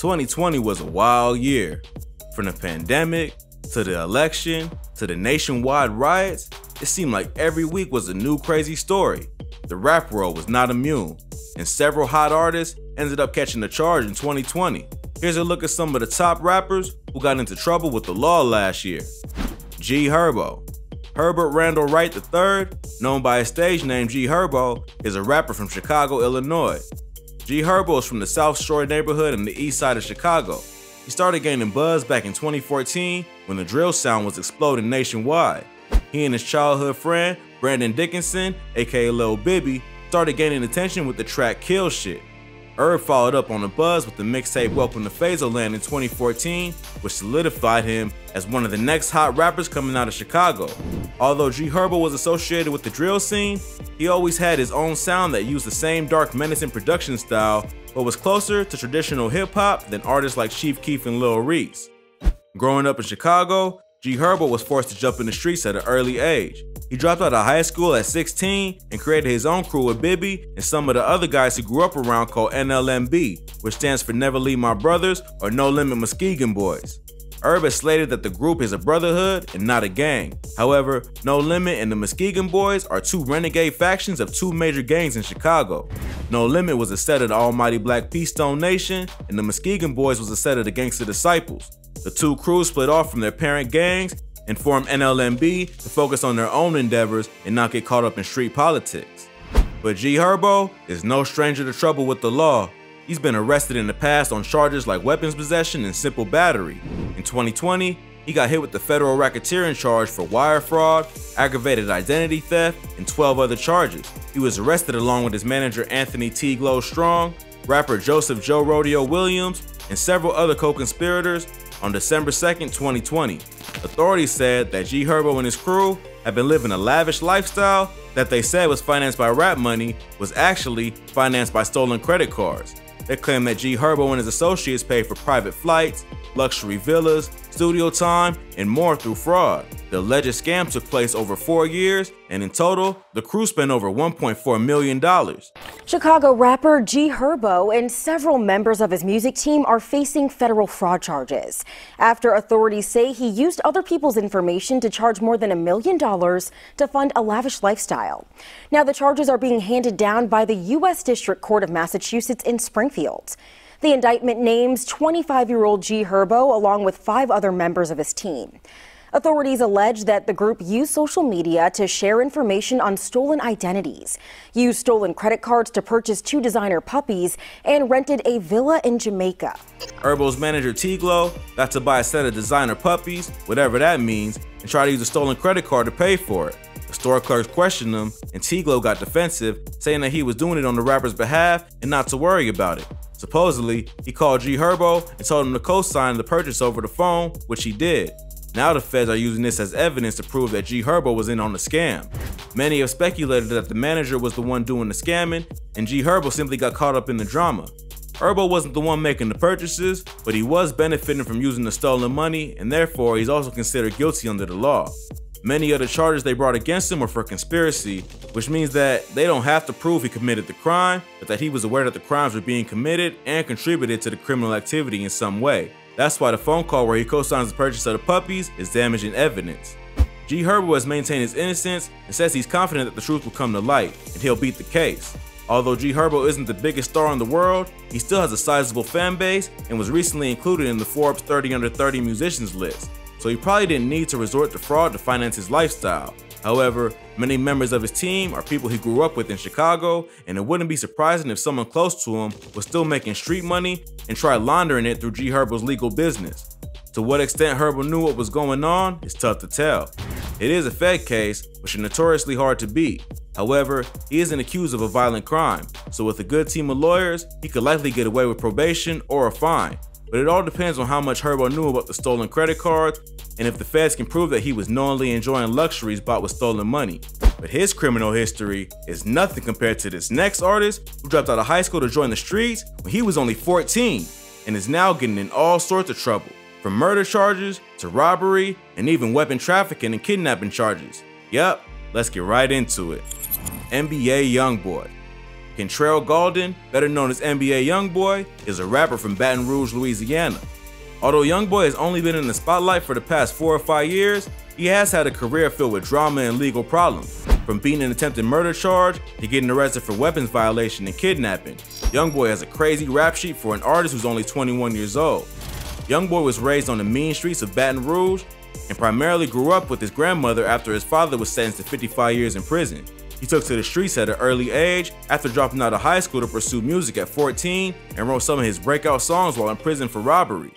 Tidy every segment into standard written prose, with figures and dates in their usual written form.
2020 was a wild year. From the pandemic, to the election, to the nationwide riots, it seemed like every week was a new crazy story. The rap world was not immune, and several hot artists ended up catching the charge in 2020. Here's a look at some of the top rappers who got into trouble with the law last year. GHerbo. Herbert Randall Wright III, known by his stage name GHerbo, is a rapper from Chicago, Illinois. GHerbo is from the South Shore neighborhood in the east side of Chicago. He started gaining buzz back in 2014 when the drill sound was exploding nationwide. He and his childhood friend, Brandon Dickinson, aka Lil Bibby, started gaining attention with the track Kill Shit. Herb followed up on the buzz with the mixtape Welcome to Phaserland in 2014, which solidified him as one of the next hot rappers coming out of Chicago. Although GHerbo was associated with the drill scene, he always had his own sound that used the same dark menacing production style, but was closer to traditional hip-hop than artists like Chief Keef and Lil Reese. Growing up in Chicago, GHerbo was forced to jump in the streets at an early age. He dropped out of high school at 16 and created his own crew with Bibby and some of the other guys he grew up around called NLMB, which stands for Never Leave My Brothers or No Limit Muskegon Boys. Herb has stated that the group is a brotherhood and not a gang. However, No Limit and the Muskegon Boys are two renegade factions of two major gangs in Chicago. No Limit was a set of the almighty Black Peace Stone Nation, and the Muskegon Boys was a set of the Gangsta Disciples. The two crews split off from their parent gangs and formed NLMB to focus on their own endeavors and not get caught up in street politics. But GHerbo is no stranger to trouble with the law. He's been arrested in the past on charges like weapons possession and simple battery. In 2020, he got hit with the federal racketeering charge for wire fraud, aggravated identity theft, and 12 other charges. He was arrested along with his manager Anthony T. Glow Strong, rapper Joseph Joe Rodeo Williams, and several other co-conspirators on December 2nd, 2020. Authorities said that GHerbo and his crew had been living a lavish lifestyle that they said was financed by rap money was actually financed by stolen credit cards. They claim that GHerbo and his associates paid for private flights, luxury villas, studio time, and more through fraud. The alleged scam took place over 4 years, and in total, the crew spent over $1.4 million. Chicago rapper GHerbo and several members of his music team are facing federal fraud charges after authorities say he used other people's information to charge more than $1 million to fund a lavish lifestyle. Now the charges are being handed down by the U.S. District Court of Massachusetts in Springfield. The indictment names 25-year-old GHerbo along with 5 other members of his team. Authorities allege that the group used social media to share information on stolen identities, used stolen credit cards to purchase 2 designer puppies, and rented a villa in Jamaica. Herbo's manager T-Glow got to buy a set of designer puppies, whatever that means, and try to use a stolen credit card to pay for it. The store clerks questioned him, and T-Glow got defensive, saying that he was doing it on the rapper's behalf and not to worry about it. Supposedly, he called GHerbo and told him to co-sign the purchase over the phone, which he did. Now the feds are using this as evidence to prove that GHerbo was in on the scam. Many have speculated that the manager was the one doing the scamming, and GHerbo simply got caught up in the drama. Herbo wasn't the one making the purchases, but he was benefiting from using the stolen money, and therefore he's also considered guilty under the law. Many of the charges they brought against him were for conspiracy, which means that they don't have to prove he committed the crime, but that he was aware that the crimes were being committed and contributed to the criminal activity in some way. That's why the phone call where he co-signs the purchase of the puppies is damaging evidence. GHerbo has maintained his innocence and says he's confident that the truth will come to light and he'll beat the case. Although GHerbo isn't the biggest star in the world, he still has a sizable fan base and was recently included in the Forbes 30 Under 30 musicians list. So he probably didn't need to resort to fraud to finance his lifestyle. However, many members of his team are people he grew up with in Chicago, and it wouldn't be surprising if someone close to him was still making street money and tried laundering it through GHerbo's legal business. To what extent Herbo knew what was going on is tough to tell. It is a Fed case, which is notoriously hard to beat. However, he isn't accused of a violent crime, so with a good team of lawyers, he could likely get away with probation or a fine. But it all depends on how much Herbo knew about the stolen credit cards and if the feds can prove that he was knowingly enjoying luxuries bought with stolen money. But his criminal history is nothing compared to this next artist who dropped out of high school to join the streets when he was only 14 and is now getting in all sorts of trouble, from murder charges to robbery and even weapon trafficking and kidnapping charges. Yup, let's get right into it. NBA Youngboy. Kentrell Gaulden, better known as NBA Youngboy, is a rapper from Baton Rouge, Louisiana. Although Youngboy has only been in the spotlight for the past 4 or 5 years, he has had a career filled with drama and legal problems. From beating an attempted murder charge to getting arrested for weapons violation and kidnapping, Youngboy has a crazy rap sheet for an artist who's only 21 years old. Youngboy was raised on the mean streets of Baton Rouge and primarily grew up with his grandmother after his father was sentenced to 55 years in prison. He took to the streets at an early age after dropping out of high school to pursue music at 14 and wrote some of his breakout songs while in prison for robbery.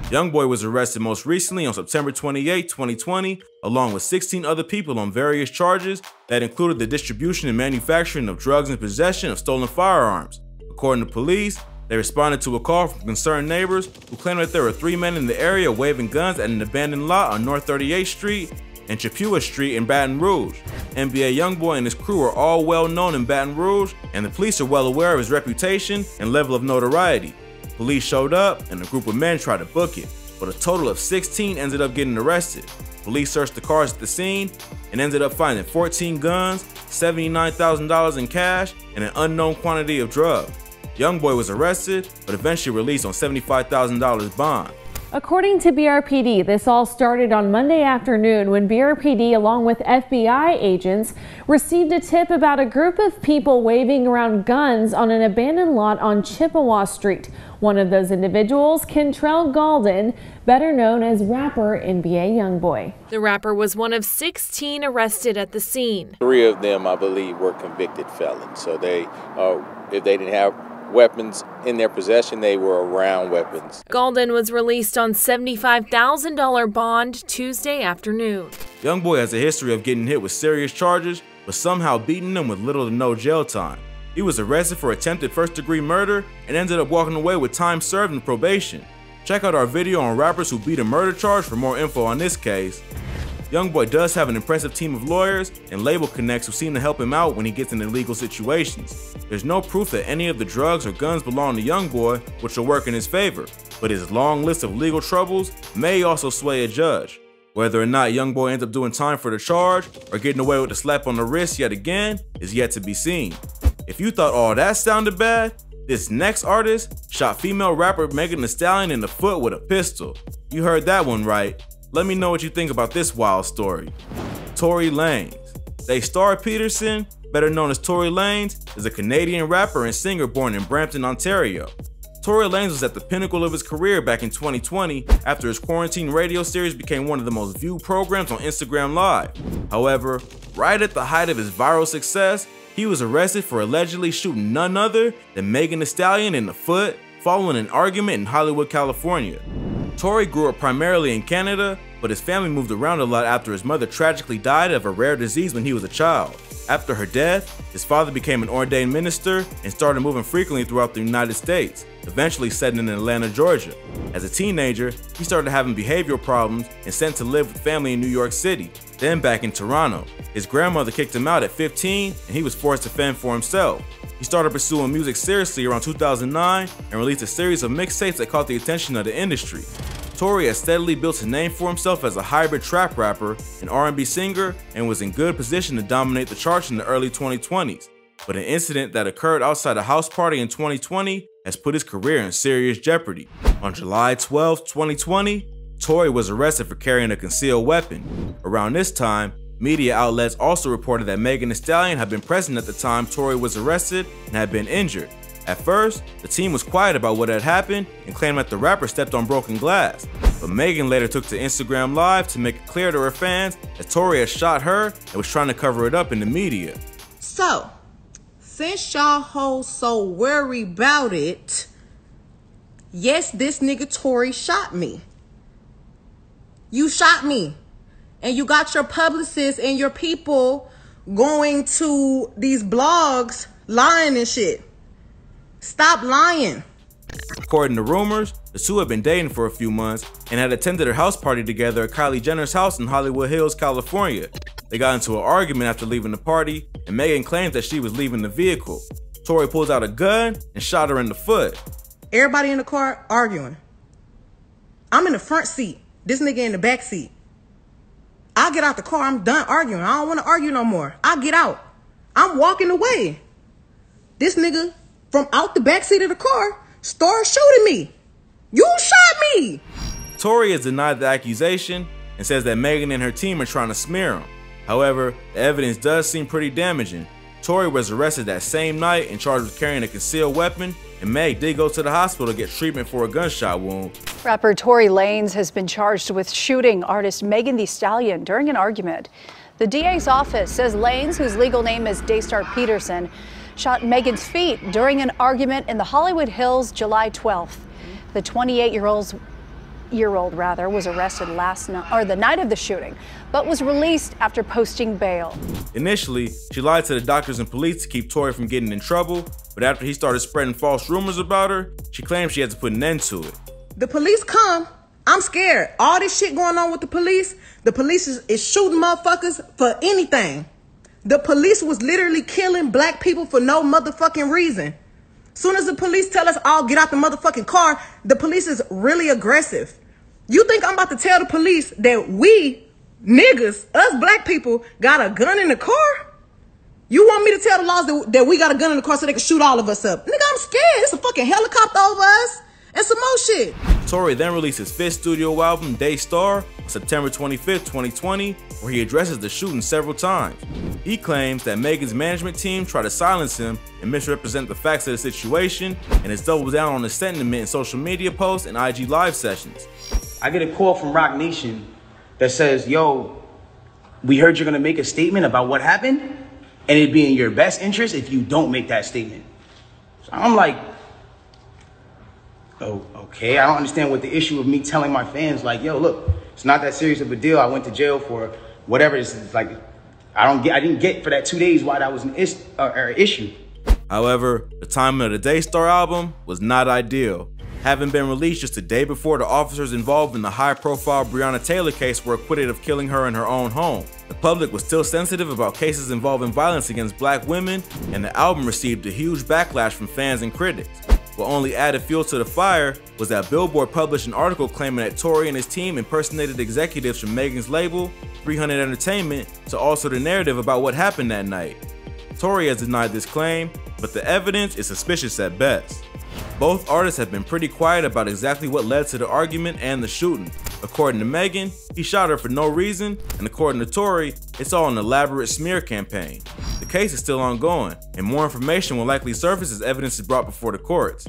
Youngboy was arrested most recently on September 28, 2020, along with 16 other people on various charges that included the distribution and manufacturing of drugs and possession of stolen firearms. According to police, they responded to a call from concerned neighbors who claimed that there were 3 men in the area waving guns at an abandoned lot on North 38th Street and Chippewa Street in Baton Rouge. NBA Youngboy and his crew are all well known in Baton Rouge, and the police are well aware of his reputation and level of notoriety. Police showed up and a group of men tried to book it, but a total of 16 ended up getting arrested. Police searched the cars at the scene and ended up finding 14 guns, $79,000 in cash, and an unknown quantity of drugs. Youngboy was arrested, but eventually released on $75,000 bond. According to BRPD, this all started on Monday afternoon when BRPD, along with FBI agents, received a tip about a group of people waving around guns on an abandoned lot on Chippewa Street. One of those individuals, Kentrell Gaulden, better known as rapper NBA Youngboy. The rapper was one of 16 arrested at the scene. 3 of them, I believe, were convicted felons. So if they didn't have weapons in their possession, they were around weapons. Gaulden was released on $75,000 bond Tuesday afternoon. Youngboy has a history of getting hit with serious charges, but somehow beating them with little to no jail time. He was arrested for attempted first-degree murder and ended up walking away with time served and probation. Check out our video on rappers who beat a murder charge for more info on this case. Youngboy does have an impressive team of lawyers and label connects who seem to help him out when he gets in illegal situations. There's no proof that any of the drugs or guns belong to Youngboy, which will work in his favor, but his long list of legal troubles may also sway a judge. Whether or not Youngboy ends up doing time for the charge or getting away with a slap on the wrist yet again is yet to be seen. If you thought all that sounded bad, this next artist shot female rapper Megan Thee Stallion in the foot with a pistol. You heard that one right. Let me know what you think about this wild story. Tory Lanez. Daystar Peterson, better known as Tory Lanez, is a Canadian rapper and singer born in Brampton, Ontario. Tory Lanez was at the pinnacle of his career back in 2020 after his quarantine radio series became one of the most viewed programs on Instagram Live. However, right at the height of his viral success, he was arrested for allegedly shooting none other than Megan Thee Stallion in the foot following an argument in Hollywood, California. Tory grew up primarily in Canada, but his family moved around a lot after his mother tragically died of a rare disease when he was a child. After her death, his father became an ordained minister and started moving frequently throughout the United States, eventually settling in Atlanta, Georgia. As a teenager, he started having behavioral problems and sent to live with family in New York City, then back in Toronto. His grandmother kicked him out at 15 and he was forced to fend for himself. He started pursuing music seriously around 2009 and released a series of mixtapes that caught the attention of the industry. Tory has steadily built a name for himself as a hybrid trap rapper and R&B singer and was in good position to dominate the charts in the early 2020s. But an incident that occurred outside a house party in 2020 has put his career in serious jeopardy. On July 12, 2020, Tory was arrested for carrying a concealed weapon. Around this time, media outlets also reported that Megan Thee Stallion had been present at the time Tory was arrested and had been injured. At first, the team was quiet about what had happened and claimed that the rapper stepped on broken glass. But Megan later took to Instagram Live to make it clear to her fans that Tory had shot her and was trying to cover it up in the media. So, since y'all hoes so worried about it, yes, this nigga Tory shot me. You shot me. And you got your publicists and your people going to these blogs lying and shit. Stop lying. According to rumors, the two had been dating for a few months and had attended a house party together at Kylie Jenner's house in Hollywood Hills, California. They got into an argument after leaving the party, and Megan claims that she was leaving the vehicle. Tory pulls out a gun and shot her in the foot. Everybody in the car arguing. I'm in the front seat. This nigga in the back seat. I get out the car. I'm done arguing. I don't want to argue no more. I get out. I'm walking away. this nigga from out the backseat of the car started shooting me. You shot me. Tori has denied the accusation and says that Megan and her team are trying to smear him. However, the evidence does seem pretty damaging. Tori was arrested that same night and charged with carrying a concealed weapon, and Meg did go to the hospital to get treatment for a gunshot wound. Rapper Tory Lanez has been charged with shooting artist Megan Thee Stallion during an argument. The DA's office says Lanez, whose legal name is Daystar Peterson, shot Megan's feet during an argument in the Hollywood Hills July 12th. The 28-year-old was arrested the night of the shooting, but was released after posting bail. Initially, she lied to the doctors and police to keep Tori from getting in trouble, but after he started spreading false rumors about her, she claimed she had to put an end to it. The police come, I'm scared. All this shit going on with the police is shooting motherfuckers for anything. The police was literally killing black people for no motherfucking reason. Soon as the police tell us all get out the motherfucking car, the police is really aggressive. You think I'm about to tell the police that we, niggas, us black people, got a gun in the car? You want me to tell the laws that we got a gun in the car so they can shoot all of us up? Nigga, I'm scared. It's a fucking helicopter over us and some more shit. Tory then released his 5th studio album, Daystar, on September 25th, 2020, where he addresses the shooting several times. He claims that Megan's management team tried to silence him and misrepresent the facts of the situation, and has doubled down on his sentiment in social media posts and IG live sessions. I get a call from Rock Nation that says, yo, we heard you're gonna make a statement about what happened, and it'd be in your best interest if you don't make that statement. So I'm like, oh, okay, I don't understand what the issue of me telling my fans, like, yo, look, it's not that serious of a deal. I went to jail for whatever. It's like, I didn't get for that 2 days why that was an issue. However, the timing of the Daystar album was not ideal. Having been released just a day before the officers involved in the high-profile Breonna Taylor case were acquitted of killing her in her own home. The public was still sensitive about cases involving violence against black women, and the album received a huge backlash from fans and critics. What only added fuel to the fire was that Billboard published an article claiming that Tory and his team impersonated executives from Megan's label, 300 Entertainment, to alter the narrative about what happened that night. Tory has denied this claim, but the evidence is suspicious at best. Both artists have been pretty quiet about exactly what led to the argument and the shooting. According to Megan, he shot her for no reason, and according to Tory, it's all an elaborate smear campaign. The case is still ongoing, and more information will likely surface as evidence is brought before the courts.